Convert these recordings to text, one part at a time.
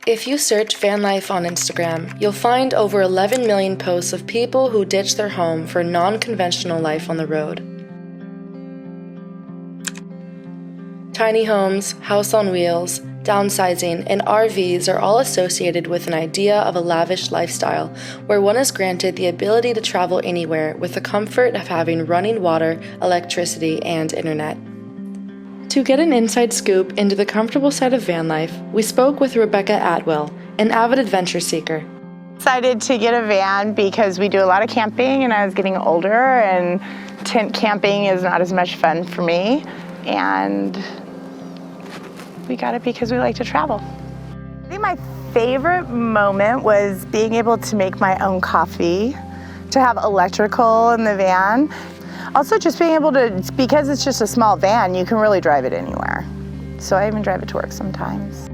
If you search van life on Instagram, you'll find over 11 million posts of people who ditch their home for non-conventional life on the road. Tiny homes, house on wheels, downsizing, and RVs are all associated with an idea of a lavish lifestyle where one is granted the ability to travel anywhere with the comfort of having running water, electricity, and internet. To get an inside scoop into the comfortable side of van life, we spoke with Rebecca Atwell, an avid adventure seeker. Decided to get a van because we do a lot of camping and I was getting older and tent camping is not as much fun for me, and we got it because we like to travel. I think my favorite moment was being able to make my own coffee, to have electrical in the van. Also just being able to, because it's just a small van, you can really drive it anywhere. So I even drive it to work sometimes.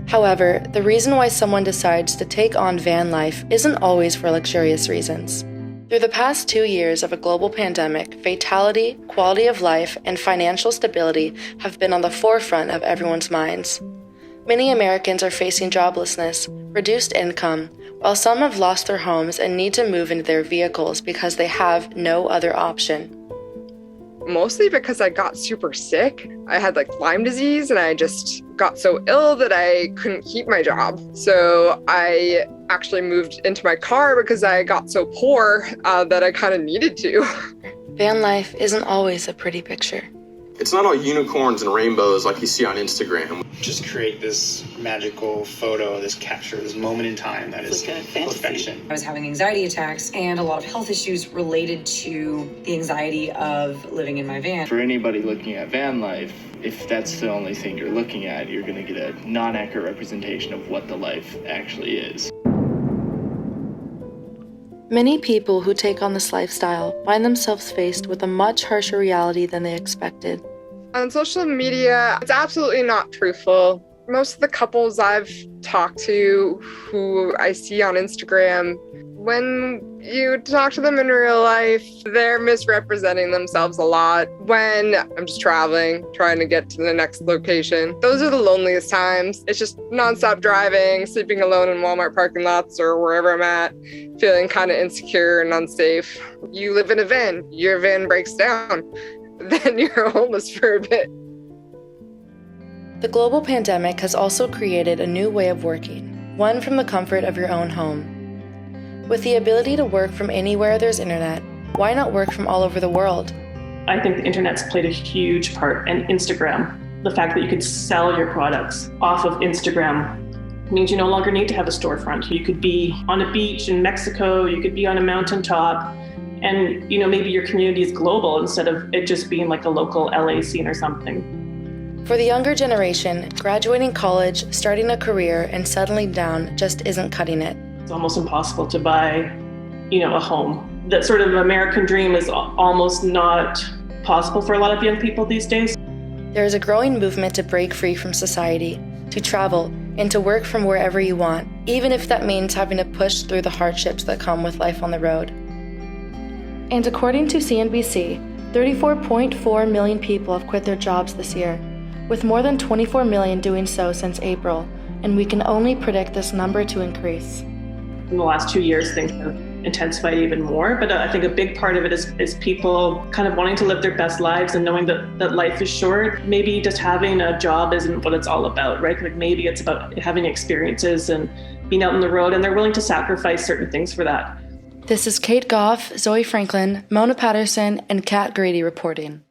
However, the reason why someone decides to take on van life isn't always for luxurious reasons. Through the past 2 years of a global pandemic, fatality, quality of life, and financial stability have been on the forefront of everyone's minds. Many Americans are facing joblessness, reduced income, while some have lost their homes and need to move into their vehicles because they have no other option. Mostly because I got super sick. I had Lyme disease and I just got so ill that I couldn't keep my job. So I actually moved into my car because I got so poor that I kind of needed to. Van life isn't always a pretty picture. It's not all unicorns and rainbows like you see on Instagram. Just create this magical photo, this capture, this moment in time that is perfection. I was having anxiety attacks and a lot of health issues related to the anxiety of living in my van. For anybody looking at van life, if that's the only thing you're looking at, you're going to get a non-accurate representation of what the life actually is. Many people who take on this lifestyle find themselves faced with a much harsher reality than they expected. On social media, it's absolutely not truthful. Most of the couples I've talked to who I see on Instagram, when you talk to them in real life, they're misrepresenting themselves a lot. When I'm just traveling, trying to get to the next location, those are the loneliest times. It's just nonstop driving, sleeping alone in Walmart parking lots or wherever I'm at, feeling kind of insecure and unsafe. You live in a van, your van breaks down, then you're homeless for a bit. The global pandemic has also created a new way of working, one from the comfort of your own home. With the ability to work from anywhere there's internet, why not work from all over the world? I think the internet's played a huge part, and Instagram. The fact that you could sell your products off of Instagram means you no longer need to have a storefront. You could be on a beach in Mexico, you could be on a mountaintop, and maybe your community is global instead of it just being like a local LA scene or something. For the younger generation, graduating college, starting a career, and settling down just isn't cutting it. It's almost impossible to buy, a home. That sort of American dream is almost not possible for a lot of young people these days. There is a growing movement to break free from society, to travel, and to work from wherever you want, even if that means having to push through the hardships that come with life on the road. And according to CNBC, 34.4 million people have quit their jobs this year, with more than 24 million doing so since April, and we can only predict this number to increase. In the last 2 years, things have intensified even more, but I think a big part of it is people kind of wanting to live their best lives and knowing that life is short. Maybe just having a job isn't what it's all about, right? Maybe it's about having experiences and being out on the road, and they're willing to sacrifice certain things for that. This is Kate Goff, Zoe Franklin, Mona Patterson, and Kat Grady reporting.